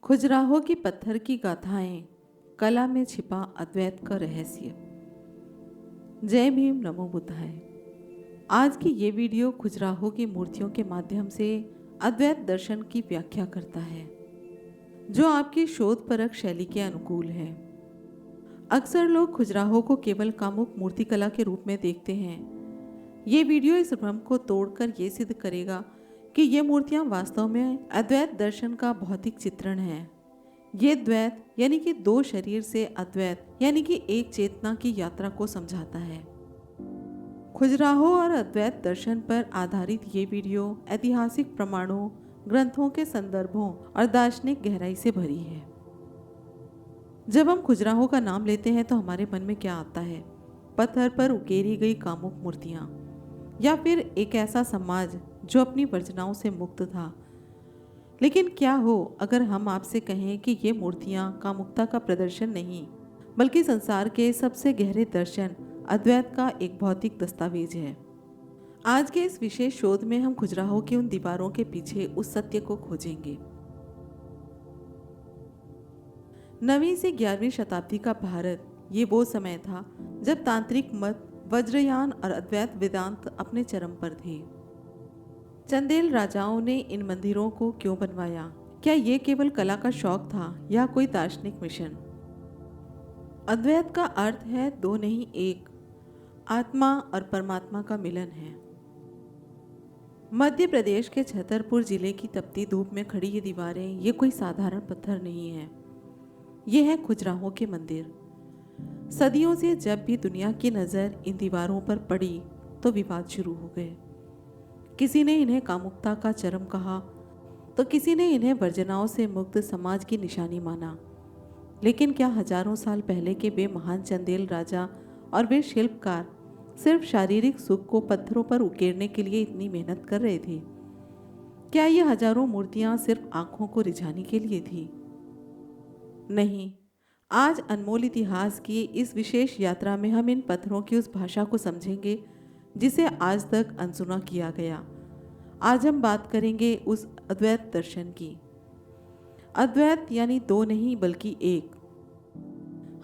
खजुराहो की पत्थर की गाथाएं, कला में छिपा अद्वैत का रहस्य। जय भीम, नमो बुद्धाय। आज की ये वीडियो खजुराहो की मूर्तियों के माध्यम से अद्वैत दर्शन की व्याख्या करता है, जो आपकी शोधपरक शैली के अनुकूल है। अक्सर लोग खजुराहो को केवल कामुक मूर्तिकला के रूप में देखते हैं। ये वीडियो इस भ्रम को तोड़कर ये सिद्ध करेगा कि ये मूर्तियां वास्तव में अद्वैत दर्शन का भौतिक चित्रण है। ये द्वैत यानी कि दो शरीर से अद्वैत यानी कि एक चेतना की यात्रा को समझाता है। खजुराहो और अद्वैत दर्शन पर आधारित ये वीडियो ऐतिहासिक प्रमाणों, ग्रंथों के संदर्भों और दार्शनिक गहराई से भरी है। जब हम खजुराहो का नाम लेते हैं तो हमारे मन में क्या आता है? पत्थर पर उकेरी गई कामुक मूर्तियां, या फिर एक ऐसा समाज जो अपनी वर्जनाओं से मुक्त था। लेकिन क्या हो अगर हम आपसे कहें कि ये मूर्तियां कामुकता का प्रदर्शन नहीं, बल्कि संसार के सबसे गहरे दर्शन अद्वैत का एक भौतिक दस्तावेज है। आज के इस विशेष शोध में हम खजुराहो की उन दीवारों के पीछे उस सत्य को खोजेंगे। 9वीं से 11वीं शताब्दी का भारत ये वो समय था जब तांत्रिक मत, वज्रयान और अद्वैत वेदांत अपने चरम पर थे। चंदेल राजाओं ने इन मंदिरों को क्यों बनवाया? क्या ये केवल कला का शौक था या कोई दार्शनिक मिशन? अद्वैत का अर्थ है दो नहीं एक, आत्मा और परमात्मा का मिलन है। मध्य प्रदेश के छतरपुर जिले की तपती धूप में खड़ी ये दीवारें ये कोई साधारण पत्थर नहीं है। ये है खजुराहो के मंदिर। सदियों से जब भी दुनिया की नज़र इन दीवारों पर पड़ी तो विवाद शुरू हो गए। किसी ने इन्हें कामुकता का चरम कहा तो किसी ने इन्हें वर्जनाओं से मुक्त समाज की निशानी माना। लेकिन क्या हजारों साल पहले के वे महान चंदेल राजा और वे शिल्पकार सिर्फ शारीरिक सुख को पत्थरों पर उकेरने के लिए इतनी मेहनत कर रहे थे? क्या ये हजारों मूर्तियां सिर्फ आंखों को रिझाने के लिए थी? नहीं। आज अनमोल इतिहास की इस विशेष यात्रा में हम इन पत्थरों की उस भाषा को समझेंगे जिसे आज तक अनसुना किया गया। आज हम बात करेंगे उस अद्वैत दर्शन की। अद्वैत यानी दो नहीं बल्कि एक।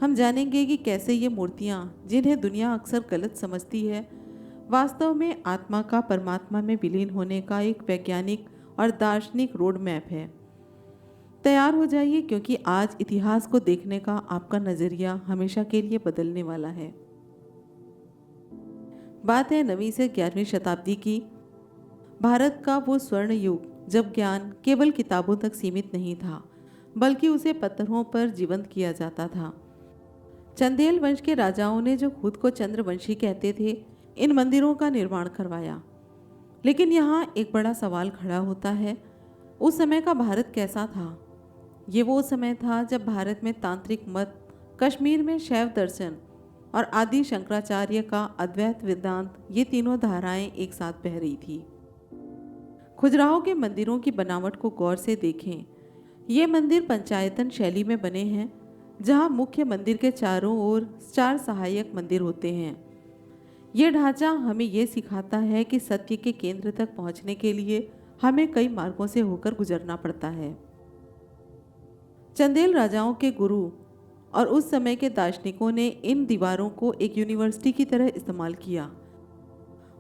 हम जानेंगे कि कैसे ये मूर्तियाँ, जिन्हें दुनिया अक्सर गलत समझती है, वास्तव में आत्मा का परमात्मा में विलीन होने का एक वैज्ञानिक और दार्शनिक रोड मैप है। तैयार हो जाइए, क्योंकि आज इतिहास को देखने का आपका नज़रिया हमेशा के लिए बदलने वाला है। बात है 9वीं से 11वीं शताब्दी की। भारत का वो स्वर्ण युग जब ज्ञान केवल किताबों तक सीमित नहीं था, बल्कि उसे पत्थरों पर जीवंत किया जाता था। चंदेल वंश के राजाओं ने, जो खुद को चंद्रवंशी कहते थे, इन मंदिरों का निर्माण करवाया। लेकिन यहाँ एक बड़ा सवाल खड़ा होता है, उस समय का भारत कैसा था? ये वो समय था जब भारत में तांत्रिक मत, कश्मीर में शैव दर्शन और आदि शंकराचार्य का अद्वैत वेदांत, ये तीनों धाराएं एक साथ बह रही थी। खजुराहो के मंदिरों की बनावट को गौर से देखें। ये मंदिर पंचायतन शैली में बने हैं, जहां मुख्य मंदिर के चारों ओर 4 सहायक मंदिर होते हैं। ये ढांचा हमें ये सिखाता है कि सत्य के केंद्र तक पहुंचने के लिए हमें कई मार्गों से होकर गुजरना पड़ता है। चंदेल राजाओं के गुरु और उस समय के दार्शनिकों ने इन दीवारों को एक यूनिवर्सिटी की तरह इस्तेमाल किया।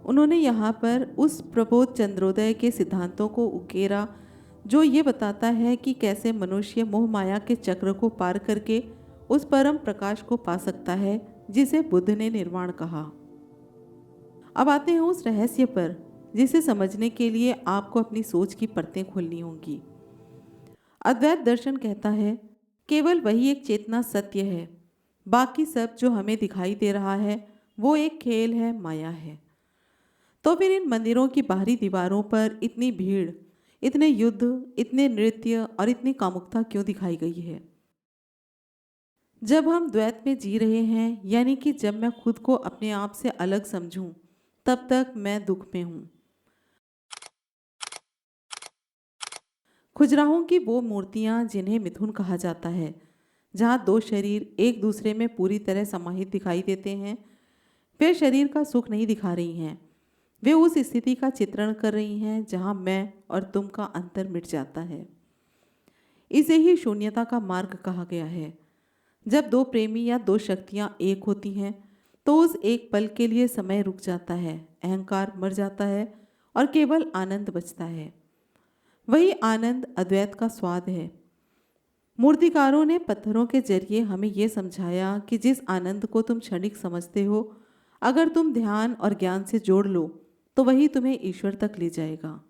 उन्होंने यहाँ पर उस प्रबोध चंद्रोदय के सिद्धांतों को उकेरा, जो ये बताता है कि कैसे मनुष्य मोह माया के चक्र को पार करके उस परम प्रकाश को पा सकता है जिसे बुद्ध ने निर्वाण कहा। अब आते हैं उस रहस्य पर, जिसे समझने के लिए आपको अपनी सोच की परतें खोलनी होंगी। अद्वैत दर्शन कहता है केवल वही एक चेतना सत्य है, बाकी सब जो हमें दिखाई दे रहा है वो एक खेल है, माया है। तो फिर इन मंदिरों की बाहरी दीवारों पर इतनी भीड़, इतने युद्ध, इतने नृत्य और इतनी कामुकता क्यों दिखाई गई है? जब हम द्वैत में जी रहे हैं, यानी कि जब मैं खुद को अपने आप से अलग समझूं, तब तक मैं दुख में हूं। खजुराहो की वो मूर्तियां जिन्हें मिथुन कहा जाता है, जहां दो शरीर एक दूसरे में पूरी तरह समाहित दिखाई देते हैं, वे शरीर का सुख नहीं दिखा रही हैं। वे उस स्थिति का चित्रण कर रही हैं जहां मैं और तुम का अंतर मिट जाता है। इसे ही शून्यता का मार्ग कहा गया है। जब दो प्रेमी या दो शक्तियां एक होती हैं तो उस एक पल के लिए समय रुक जाता है, अहंकार मर जाता है और केवल आनंद बचता है। वही आनंद अद्वैत का स्वाद है। मूर्तिकारों ने पत्थरों के जरिए हमें यह समझाया कि जिस आनंद को तुम क्षणिक समझते हो, अगर तुम ध्यान और ज्ञान से जोड़ लो तो वही तुम्हें ईश्वर तक ले जाएगा।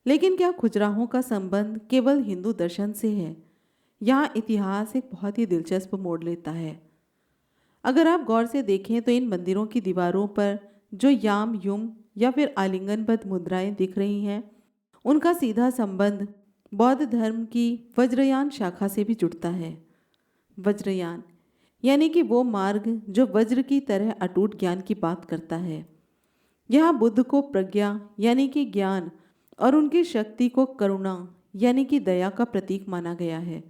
लेकिन क्या खुजराहों का संबंध केवल हिंदू दर्शन से है? यहाँ इतिहास एक बहुत ही दिलचस्प मोड़ लेता है। अगर आप गौर से देखें तो इन मंदिरों की दीवारों पर जो याम युम या फिर आलिंगनबद्ध मुद्राएं दिख रही हैं, उनका सीधा संबंध बौद्ध धर्म की वज्रयान शाखा से भी जुड़ता है। वज्रयान यानी कि वो मार्ग जो वज्र की तरह अटूट ज्ञान की बात करता है। यहाँ बुद्ध को प्रज्ञा यानी कि ज्ञान और उनकी शक्ति को करुणा यानी कि दया का प्रतीक माना गया है।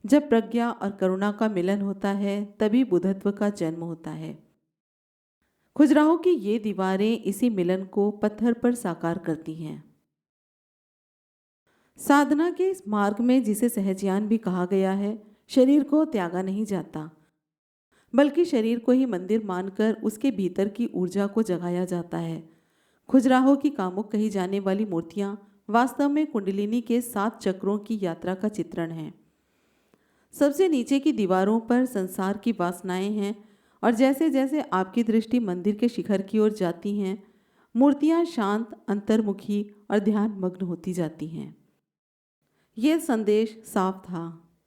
जब प्रज्ञा और करुणा का मिलन होता है तभी बुद्धत्व का जन्म होता है। खुजराहो की ये दीवारें इसी मिलन को पत्थर पर साकार करती हैं। साधना के इस मार्ग में, जिसे सहजयान भी कहा गया है, शरीर को त्यागा नहीं जाता, बल्कि शरीर को ही मंदिर मानकर उसके भीतर की ऊर्जा को जगाया जाता है। खुजराहो की कामुक कही जाने वाली मूर्तियां वास्तव में कुंडलिनी के 7 चक्रों की यात्रा का चित्रण है। सबसे नीचे की दीवारों पर संसार की वासनाएं हैं और जैसे जैसे आपकी दृष्टि मंदिर के शिखर की ओर जाती हैं, मूर्तियां शांत, अंतर्मुखी और ध्यान मग्न होती जाती हैं। यह संदेश साफ था,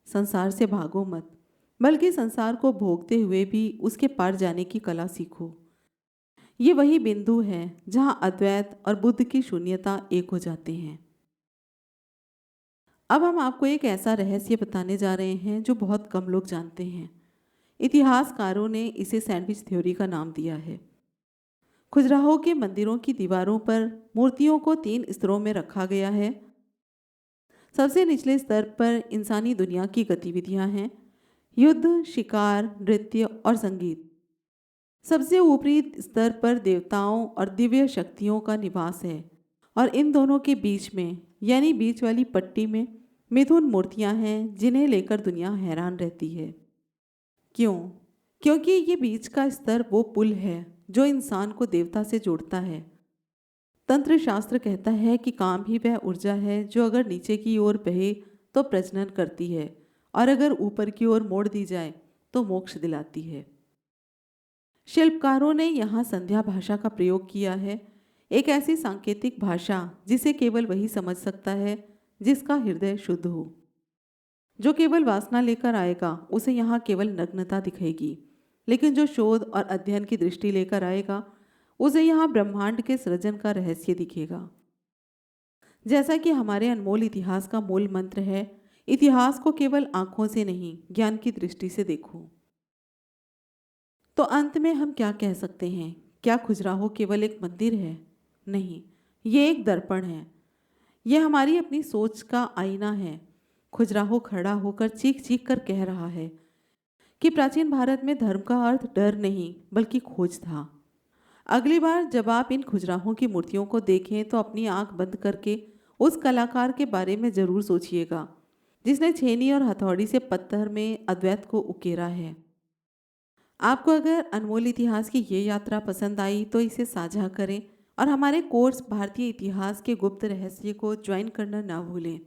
संसार से भागो मत, बल्कि संसार को भोगते हुए भी उसके पार जाने की कला सीखो। ये वही बिंदु है जहां अद्वैत और बुद्ध की शून्यता एक हो जाते हैं। अब हम आपको एक ऐसा रहस्य बताने जा रहे हैं जो बहुत कम लोग जानते हैं। इतिहासकारों ने इसे सैंडविच थ्योरी का नाम दिया है। खुजराहो के मंदिरों की दीवारों पर मूर्तियों को 3 स्तरों में रखा गया है। सबसे निचले स्तर पर इंसानी दुनिया की गतिविधियां हैं, युद्ध, शिकार, नृत्य और संगीत। सबसे ऊपरी स्तर पर देवताओं और दिव्य शक्तियों का निवास है और इन दोनों के बीच में यानी बीच वाली पट्टी में मिथुन मूर्तियां हैं जिन्हें लेकर दुनिया हैरान रहती है। क्यों? क्योंकि ये बीच का स्तर वो पुल है जो इंसान को देवता से जोड़ता है। तंत्र शास्त्र कहता है कि काम ही वह ऊर्जा है जो अगर नीचे की ओर बहे तो प्रजनन करती है और अगर ऊपर की ओर मोड़ दी जाए तो मोक्ष दिलाती है। शिल्पकारों ने यहाँ संध्या भाषा का प्रयोग किया है, एक ऐसी सांकेतिक भाषा जिसे केवल वही समझ सकता है जिसका हृदय शुद्ध हो। जो केवल वासना लेकर आएगा उसे यहाँ केवल नग्नता दिखेगी, लेकिन जो शोध और अध्ययन की दृष्टि लेकर आएगा उसे यहाँ ब्रह्मांड के सृजन का रहस्य दिखेगा। जैसा कि हमारे अनमोल इतिहास का मूल मंत्र है, इतिहास को केवल आंखों से नहीं, ज्ञान की दृष्टि से देखो। तो अंत में हम क्या कह सकते हैं? क्या खुजराहो केवल एक मंदिर है? नहीं, ये एक दर्पण है। यह हमारी अपनी सोच का आईना है। खुजराहो खड़ा होकर चीख चीख कर कह रहा है कि प्राचीन भारत में धर्म का अर्थ डर नहीं बल्कि खोज था। अगली बार जब आप इन खुजराहों की मूर्तियों को देखें तो अपनी आंख बंद करके उस कलाकार के बारे में ज़रूर सोचिएगा जिसने छेनी और हथौड़ी से पत्थर में अद्वैत को उकेरा है। आपको अगर अनमोल इतिहास की ये यात्रा पसंद आई तो इसे साझा करें और हमारे कोर्स भारतीय इतिहास के गुप्त रहस्य को ज्वाइन करना ना भूलें।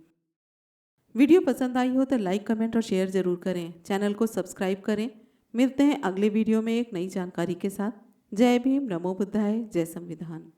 वीडियो पसंद आई हो तो लाइक, कमेंट और शेयर ज़रूर करें। चैनल को सब्सक्राइब करें। मिलते हैं अगले वीडियो में एक नई जानकारी के साथ। जय भीम, नमो बुद्धाय, जय संविधान।